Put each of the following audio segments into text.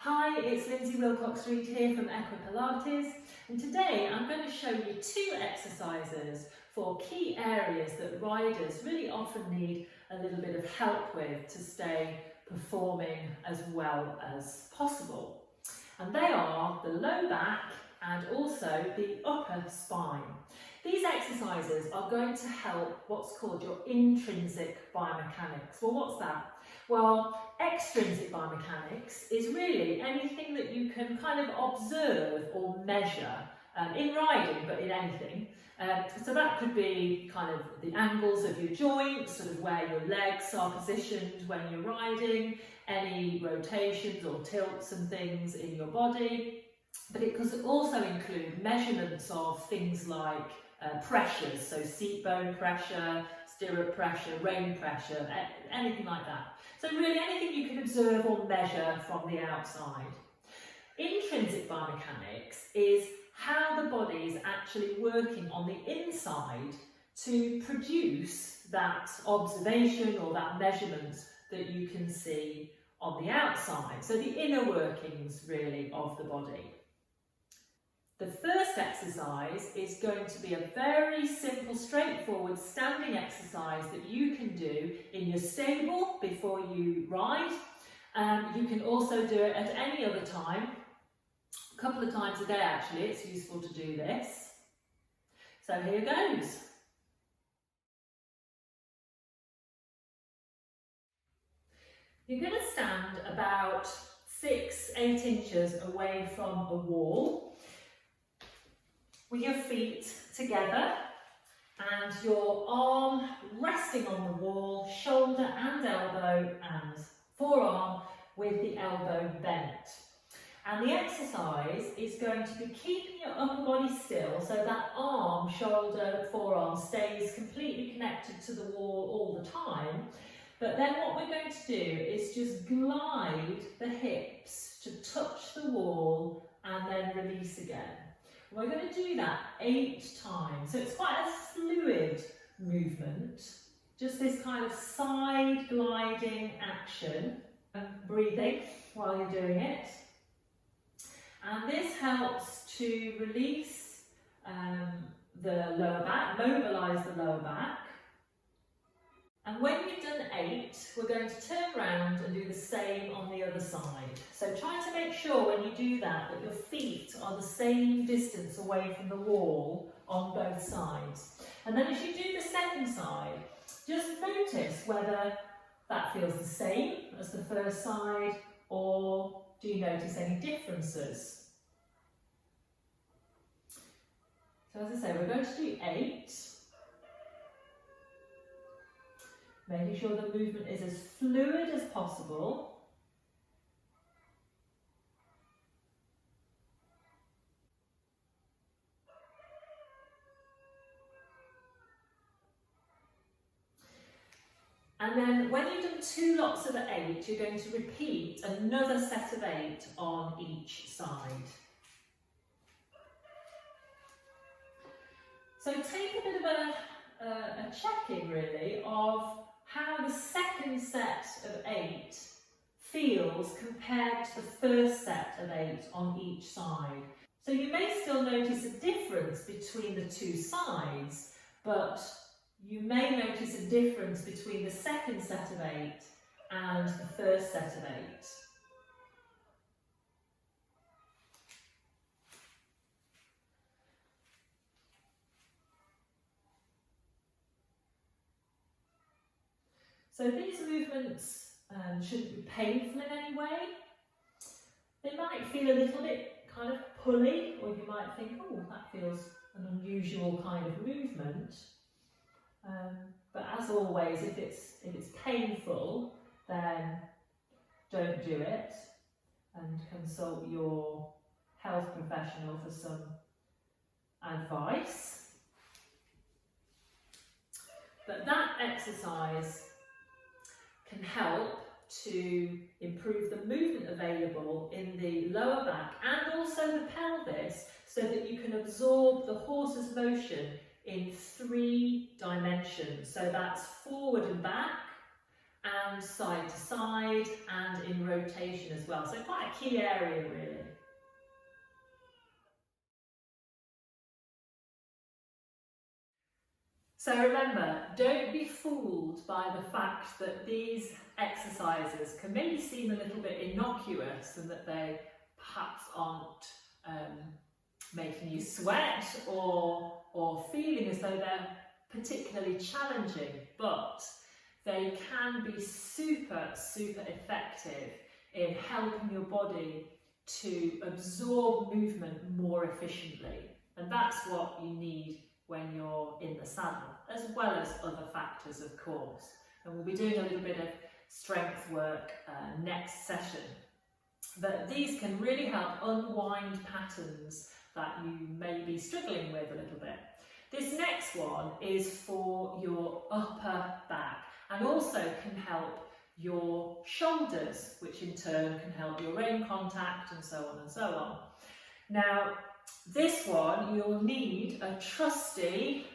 Hi, it's Lindsay Wilcox-Reid here from EquiPilates, and today I'm going to show you 2 exercises for key areas that riders really often need a little bit of help with to stay performing as well as possible. And they are the low back and also the upper spine. These exercises are going to help what's called your intrinsic biomechanics. Well, what's that? Well, extrinsic biomechanics is really anything that you can kind of observe or measure in riding, but in anything. So that could be kind of the angles of your joints, sort of where your legs are positioned when you're riding, any rotations or tilts and things in your body. But it could also include measurements of things like pressures, so seat bone pressure, stirrup pressure, rein pressure, anything like that. So really anything you can observe or measure from the outside. Intrinsic biomechanics is how the body is actually working on the inside to produce that observation or that measurement that you can see on the outside. So the inner workings really of the body. The first exercise is going to be a very simple, straightforward standing exercise that you can do in your stable before you ride. You can also do it at any other time. A couple of times a day actually, it's useful to do this. So here goes. You're going to stand about 6-8 inches away from a wall, with your feet together and your arm resting on the wall, shoulder and elbow and forearm with the elbow bent. And the exercise is going to be keeping your upper body still so that arm, shoulder, forearm stays completely connected to the wall all the time. But then what we're going to do is just glide the hips to touch the wall and then release again. We're going to do that 8 times. So it's quite a fluid movement, just this kind of side gliding action, breathing while you're doing it. And this helps to release the lower back, mobilise the lower back. And when you've done 8, we're going to turn around and do the same on the other side. So try to make sure when you do that your feet are the same distance away from the wall on both sides. And then as you do the second side, just notice whether that feels the same as the first side, or do you notice any differences? So as I say, we're going to do 8. Making sure the movement is as fluid as possible. And then when you've done 2 lots of 8, you're going to repeat another set of 8 on each side. So take a bit of a check-in really of how the second set of 8 feels compared to the first set of 8 on each side. So you may still notice a difference between the 2 sides, but you may notice a difference between the second set of 8 and the first set of 8. So these movements shouldn't be painful in any way. They might feel a little bit kind of pulley, or you might think, oh, that feels an unusual kind of movement. But as always, if it's painful, then don't do it, and consult your health professional for some advice. But that exercise can help to improve the movement available in the lower back and also the pelvis, so that you can absorb the horse's motion in 3 dimensions. So that's forward and back, and side to side and in rotation as well. So quite a key area really. So remember, don't be fooled by the fact that these exercises can maybe seem a little bit innocuous and that they perhaps aren't making you sweat or feeling as though they're particularly challenging, but they can be super effective in helping your body to absorb movement more efficiently. And that's what you need when you're in the saddle, as well as other factors, of course. And we'll be doing a little bit of strength work next session. But these can really help unwind patterns that you may be struggling with a little bit. This next one is for your upper back and also can help your shoulders, which in turn can help your rein contact and so on and so on. Now, this one you'll need a trusty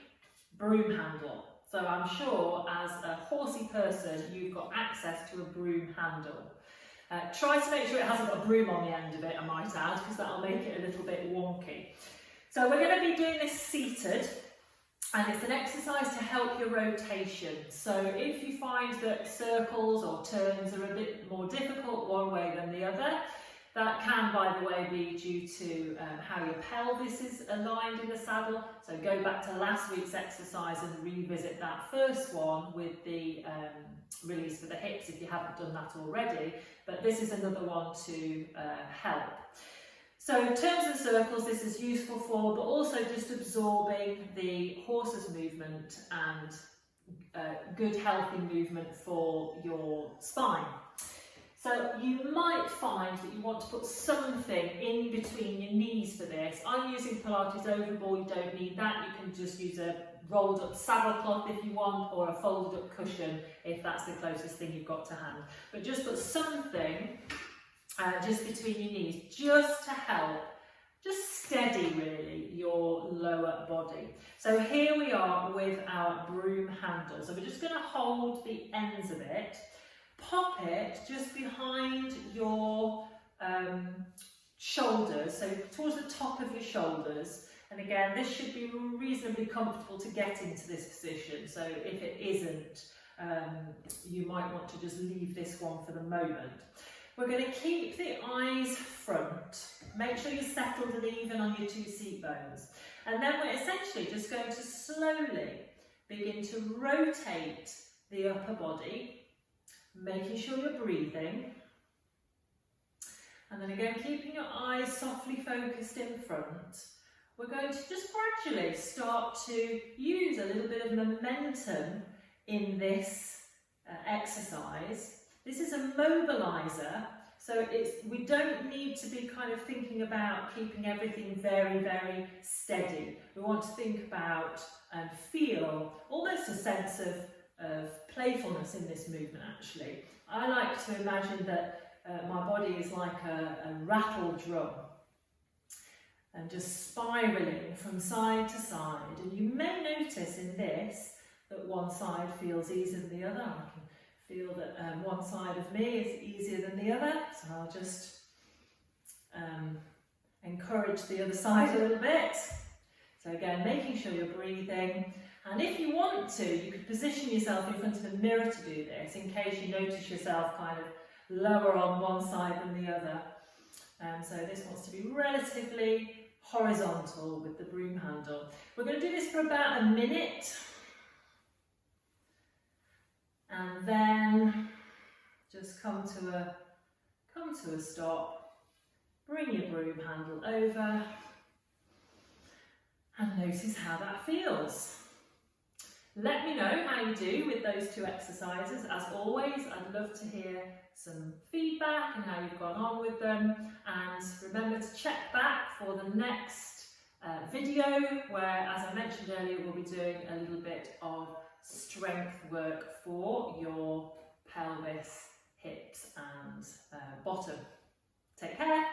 broom handle. So I'm sure as a horsey person you've got access to a broom handle. Try to make sure it hasn't got a broom on the end of it, I might add, because that'll make it a little bit wonky. So we're going to be doing this seated, and it's an exercise to help your rotation. So if you find that circles or turns are a bit more difficult one way than the other, that can, by the way, be due to how your pelvis is aligned in the saddle. So go back to last week's exercise and revisit that first one with the release for the hips if you haven't done that already. But this is another one to help. So turns and circles this is useful for, but also just absorbing the horse's movement and good healthy movement for your spine. So you might find that you want to put something in between your knees for this. I'm using Pilates overball, you don't need that. You can just use a rolled up saddle cloth if you want, or a folded up cushion if that's the closest thing you've got to hand. But just put something just between your knees, just to help, just steady really your lower body. So here we are with our broom handle. So we're just going to hold the ends of it. Pop it just behind your shoulders, so towards the top of your shoulders. And again, this should be reasonably comfortable to get into this position. So if it isn't, you might want to just leave this one for the moment. We're going to keep the eyes front. Make sure you're settled and even on your two seat bones. And then we're essentially just going to slowly begin to rotate the upper body, making sure you're breathing, and then again keeping your eyes softly focused in front. We're going to just gradually start to use a little bit of momentum in this exercise. This is a mobiliser, so we don't need to be kind of thinking about keeping everything very steady. We want to think about and feel almost a sense of playfulness in this movement actually. I like to imagine that my body is like a rattle drum and just spiralling from side to side. And you may notice in this that one side feels easier than the other. I can feel that one side of me is easier than the other, so I'll just encourage the other side a little bit. So again, making sure you're breathing. And if you want to, you could position yourself in front of a mirror to do this, in case you notice yourself kind of lower on one side than the other. So this wants to be relatively horizontal with the broom handle. We're going to do this for about a minute. And then just come to a stop. Bring your broom handle over and notice how that feels. Let me know how you do with those two exercises. As always, I'd love to hear some feedback and how you've gone on with them. And remember to check back for the next video where, as I mentioned earlier, we'll be doing a little bit of strength work for your pelvis, hips and bottom. Take care.